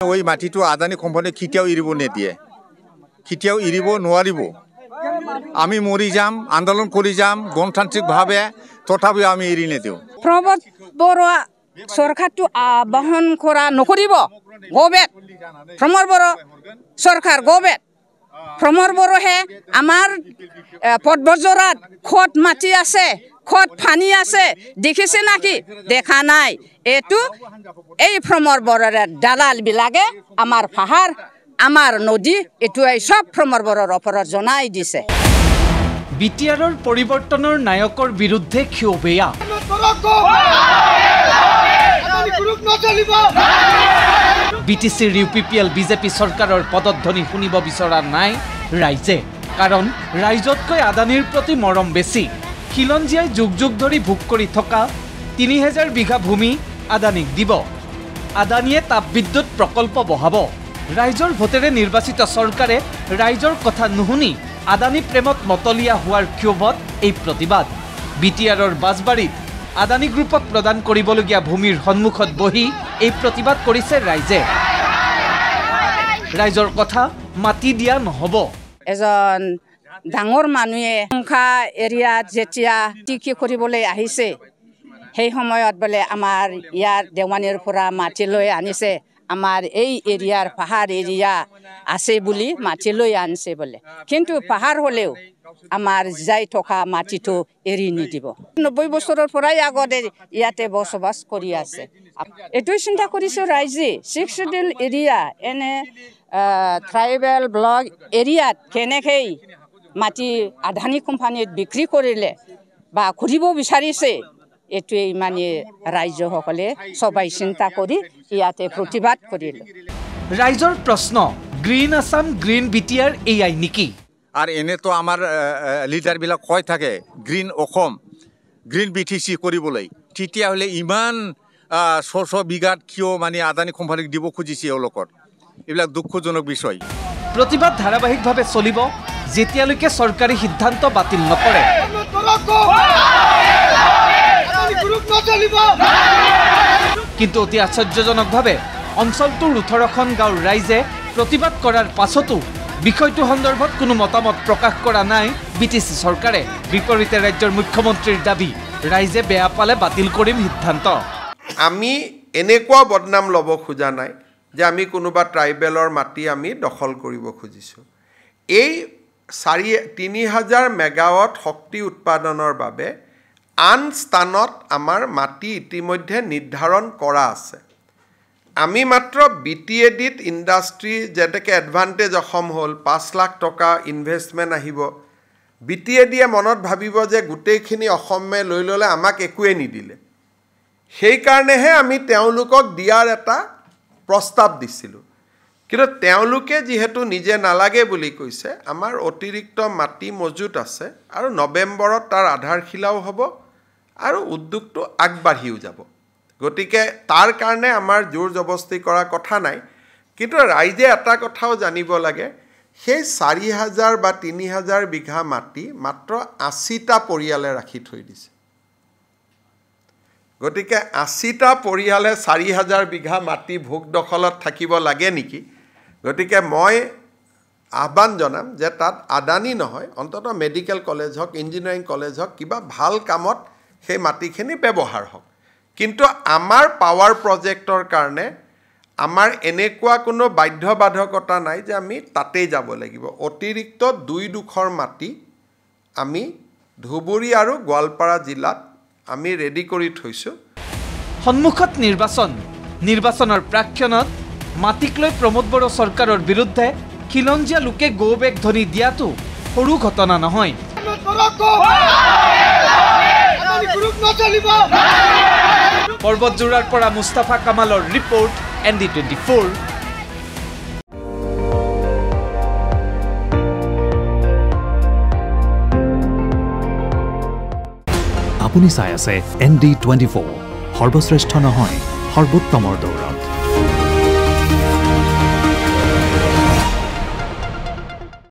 ওই মাটিটো আদানী কোম্পানী কেতিয়াও এৰিব নিদিয়ে, কেতিয়াও এৰিব নোৱাৰিব। আমি মৰি যাম, আন্দোলন কৰি যাম গণতান্ত্ৰিকভাৱে, তথাপিও আমি এৰি নিদিওঁ। প্ৰমোদ বৰুৱা চৰকাৰটো আহ্বান কৰা নকৰিব। গবেট প্ৰমোদ বড়ো চৰকাৰ গবেট প্ৰমোদ বড়োহে আমাৰ পদবজৰাত খত মাটি আছে, খত পানী আছে, দেখিছে নাকি? দেখা নাই। এইটো এই প্ৰমোদ বড়োৰ দালাল বিলাকে আমাৰ পাহাৰ, আমাৰ নদী এইটোৱে সব প্ৰমোদ বড়োৰ ওপৰত জনাই দিছে। বিটিআৰৰ পৰিৱৰ্তনৰ নায়কৰ বিৰুদ্ধে ক্ষোভ এয়া। বিটিচিৰ UPPL বিজেপি চৰকাৰৰ পদধ্বনি শুনিব বিচৰা নাই ৰাইজে, কাৰণ ৰাইজতকৈ আদানীৰ প্ৰতি মৰম বেছি। খিলঞ্জীয়াই যুগ যুগ ধৰি ভোগ কৰি থকা ৩০০০ বিঘা ভূমি আদানীক দিব। আদানীয়ে তাপবিদ্যুৎ প্ৰকল্প বহাব। ৰাইজৰ ভোটেৰে নিৰ্বাচিত চৰকাৰে ৰাইজৰ কথা নুশুনি আদানী প্ৰেমত মতলীয়া হোৱাৰ ক্ষোভত এই প্ৰতিবাদ। বিটিআৰৰ বাজবাৰীত আদানী গ্ৰুপক প্ৰদান কৰিবলগীয়া ভূমিৰ সন্মুখত বহি এই প্ৰতিবাদ কৰিছে ৰাইজে। ৰাইজৰ কথা মাতি দিয়া নহ'ব। এজন ডাঙৰ মানুহে সংখ্যা এৰিয়াত যেতিয়া টিকি কৰিবলৈ আহিছে, সেই সময়ত বোলে আমাৰ ইয়াৰ দেৱানীৰ পৰা মাটি লৈ আনিছে, আমাৰ এই এৰিয়াৰ পাহাৰ এৰিয়া আছে বুলি মাটি লৈ আনিছে বোলে। কিন্তু পাহাৰ হ'লেও আমাৰ যাই থকা মাটিটো এৰি নিদিব। ৯০ বছৰৰ পৰাই আগতে ইয়াতে বসবাস কৰি আছে। এইটোৱে চিন্তা কৰিছোঁ ৰাইজে 6 শিডিউল এৰিয়া এনে ট্ৰাইবেল ব্লক এৰিয়াত কেনেকৈ মাটি আদানী কোম্পানীত বিক্ৰী কৰিলে বা কৰিব বিচাৰিছে, এইটোৱেই মানে ৰাজ্যসকলে সবাই চিন্তা কৰি ইয়াতে প্ৰতিবাদ কৰিলে। ৰাইজৰ প্ৰশ্ন, গ্ৰীণ আসাম গ্ৰীণ বিটিআৰ এয়াই নেকি? আৰ এনেতো আমাৰ লিডাৰবিলাক কয় থাকে গ্ৰীণ অসম, গ্ৰীণ BTC কৰিবলৈ, তেতিয়াহ'লে ইমান ৬০০ বিঘাত কিয় মানে আদানী কোম্পানীক দিব খুজিছে এওঁলোকৰ? এইবিলাক দুঃখজনক বিষয়। প্ৰতিবাদ ধাৰাবাহিকভাৱে চলিব যেতিয়ালৈকে চৰকাৰী সিদ্ধান্ত বাতিল নকৰে। কিন্তু অতি আশ্চৰ্যজনকভাৱে অঞ্চলটোৰ ১৮খন গাঁৱৰ ৰাইজে প্ৰতিবাদ কৰাৰ পাছতো বিষয়টো সন্দৰ্ভত কোনো মতামত প্ৰকাশ কৰা নাই BTC চৰকাৰে। বিপৰীতে ৰাজ্যৰ মুখ্যমন্ত্ৰীৰ দাবী, ৰাইজে বেয়া পালে বাতিল কৰিম সিদ্ধান্ত। আমি এনেকুৱা বদনাম ল'ব খোজা নাই যে আমি কোনোবা ট্ৰাইবেলৰ মাটি আমি দখল কৰিব খুজিছোঁ। এই ৩০০০ মেগাৱাট শক্তি উৎপাদনৰ বাবে আন স্থানত আমাৰ মাটি ইতিমধ্যে নিৰ্ধাৰণ কৰা আছে। আমি মাত্ৰ BTADত ইণ্ডাষ্ট্ৰী যেনেকৈ এডভান্টেজ অসম হ'ল, ৫ লাখ টকা ইনভেষ্টমেণ্ট আহিব। BTADয়ে মনত ভাবিব যে গোটেইখিনি অসমে লৈ ল'লে আমাক একোৱে নিদিলে। সেইকাৰণেহে আমি তেওঁলোকক দিয়াৰ এটা প্ৰস্তাৱ দিছিলোঁ। কিন্তু তেওঁলোকে যিহেতু নিজে নালাগে বুলি কৈছে, আমাৰ অতিৰিক্ত মাটি মজুত আছে আৰু নৱেম্বৰত তাৰ আধাৰশিলাও হ'ব আৰু উদ্যোগটো আগবাঢ়িও যাব। গতিকে তাৰ কাৰণে আমাৰ জোৰ জবস্তি কৰা কথা নাই। কিন্তু ৰাইজে এটা কথাও জানিব লাগে, সেই ৪০০০ বা ৩০০০ বিঘা মাটি মাত্ৰ ৮০টা পৰিয়ালে ৰাখি থৈ দিছে। গতিকে ৮০টা পৰিয়ালে ৪০০০ বিঘা মাটি ভোগ দখলত থাকিব লাগে নেকি? গতিকে মই আহ্বান জনাম যে তাত আদানী নহয়, অন্ততঃ মেডিকেল কলেজ হওক, ইঞ্জিনিয়াৰিং কলেজ হওক, কিবা ভাল কামত সেই মাটিখিনি ব্যৱহাৰ হওক। কিন্তু আমাৰ পাৱাৰ প্ৰজেক্টৰ কাৰণে আমাৰ এনেকুৱা কোনো বাধ্যবাধকতা নাই যে আমি তাতেই যাব লাগিব। অতিৰিক্ত ২ মাটি আমি ধুবুৰী আৰু গোৱালপাৰা জিলাত আমি ৰেডি কৰি থৈছোঁ। সন্মুখত নিৰ্বাচনৰ প্ৰাক্ষণত মাটিক লৈ প্ৰমোদ বড়ো চৰকাৰৰ বিৰুদ্ধে খিলঞ্জীয়া লোকে গো বেক ধ্বনি দিয়াটো সৰু ঘটনা নহয়। পৰ্বতজোৰাৰ পৰা মুস্তাফা কামালৰ ৰিপৰ্ট, ND24। আপুনি চাই আছে ND24, সৰ্বশ্ৰেষ্ঠ নহয় সৰ্বোত্তমৰ দৌৰ।